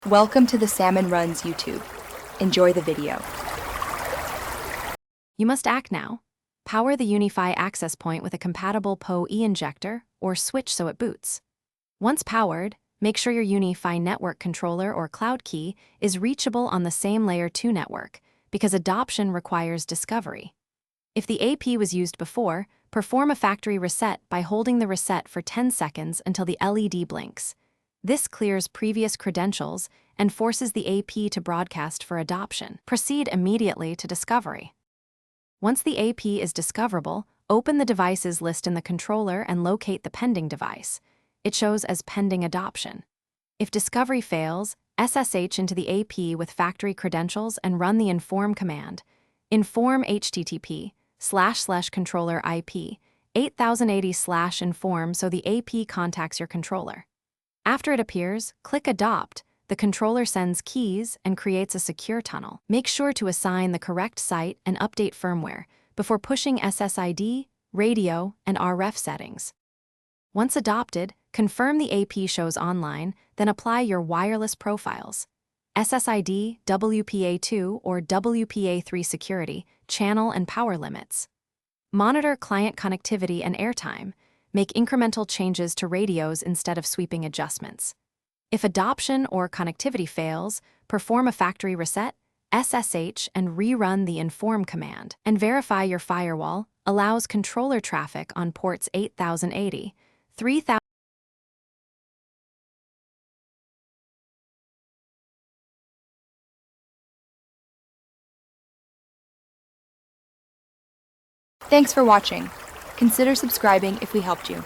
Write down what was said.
Welcome to the Salmon Runs YouTube. Enjoy the video. You must act now. Power the UniFi Access Point with a compatible PoE injector or switch so it boots. Once powered, make sure your UniFi network controller or cloud key is reachable on the same Layer 2 network, because adoption requires discovery. If the AP was used before, perform a factory reset by holding the reset for 10 seconds until the LED blinks. This clears previous credentials and forces the AP to broadcast for adoption. Proceed immediately to discovery. Once the AP is discoverable, open the devices list in the controller and locate the pending device. It shows as pending adoption. If discovery fails, SSH into the AP with factory credentials and run the inform command. Inform http://controller IP 8080/inform so the AP contacts your controller. After it appears, click Adopt. The controller sends keys and creates a secure tunnel. Make sure to assign the correct site and update firmware before pushing SSID, radio, and RF settings. Once adopted, confirm the AP shows online, then apply your wireless profiles. SSID, WPA2 or WPA3 security, channel and power limits. Monitor client connectivity and airtime. Make incremental changes to radios instead of sweeping adjustments. If adoption or connectivity fails, perform a factory reset, SSH, and rerun the inform command. And verify your firewall allows controller traffic on ports 8080, 3000. Thanks for watching. Consider subscribing if we helped you.